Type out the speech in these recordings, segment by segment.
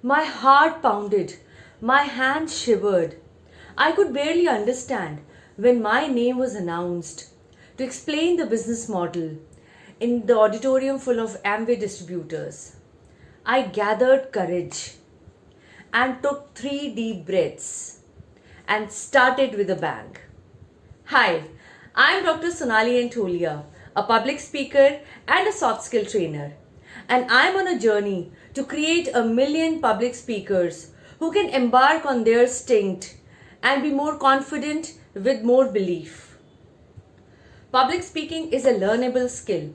My heart pounded, my hands shivered. I could barely understand when my name was announced to explain the business model in the auditorium full of Amway distributors. I gathered courage and took 3 deep breaths and started with a bang. Hi, I'm Dr. Sonali Antolia, a public speaker and a soft skill trainer. And I'm on a journey to create 1 million public speakers who can embark on their stint and be more confident with more belief. Public speaking is a learnable skill.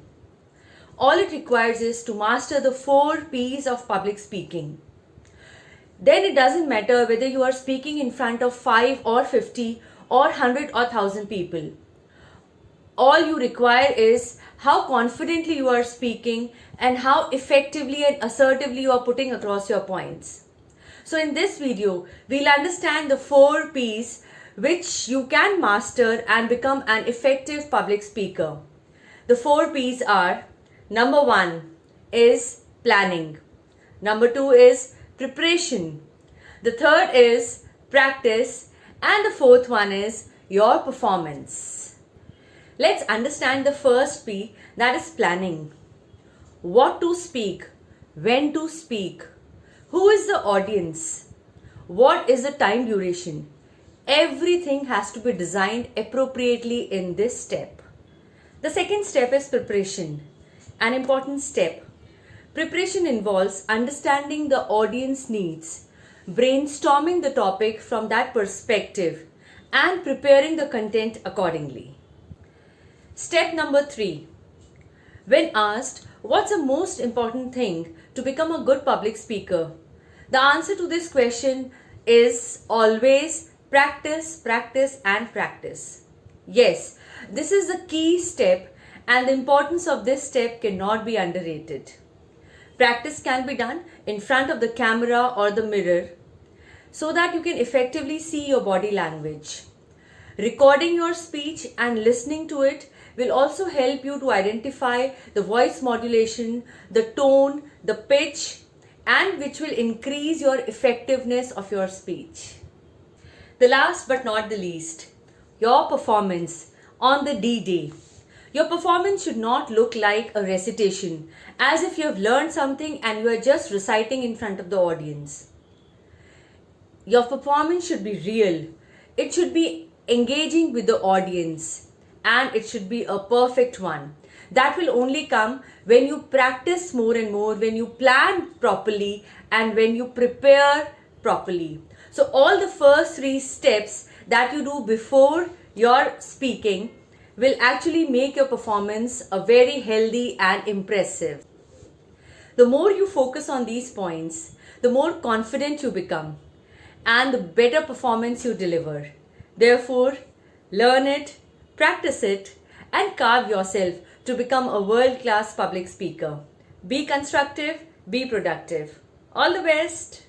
All it requires is to master the 4 P's of public speaking. Then it doesn't matter whether you are speaking in front of 5 or 50 or 100 or 1000 people. All you require is how confidently you are speaking and how effectively and assertively you are putting across your points. So in this video, we'll understand the 4 P's which you can master and become an effective public speaker. The 4 P's are: number 1 is planning. Number 2 is preparation. The third is practice. And the fourth one is your performance. Let's understand the first P, that is planning. What to speak, when to speak, who is the audience, what is the time duration. Everything has to be designed appropriately in this step. The second step is preparation, an important step. Preparation involves understanding the audience needs, brainstorming the topic from that perspective, and preparing the content accordingly. Step number 3. When asked what's the most important thing to become a good public speaker, the answer to this question is always practice, practice, and practice. Yes, this is the key step, and the importance of this step cannot be underrated. Practice can be done in front of the camera or the mirror so that you can effectively see your body language. Recording your speech and listening to it will also help you to identify the voice modulation, the tone, the pitch, and which will increase your effectiveness of your speech. The last but not the least, your performance on the D-Day. Your performance should not look like a recitation, as if you have learned something and you are just reciting in front of the audience. Your performance should be real. It should be engaging with the audience, and it should be a perfect one. That will only come when you practice more and more, when you plan properly, and when you prepare properly. So all the first 3 steps that you do before your speaking will actually make your performance a very healthy and impressive. The more you focus on these points, the more confident you become and the better performance you deliver. Therefore, learn it, practice it, and carve yourself to become a world-class public speaker. Be constructive, be productive. All the best.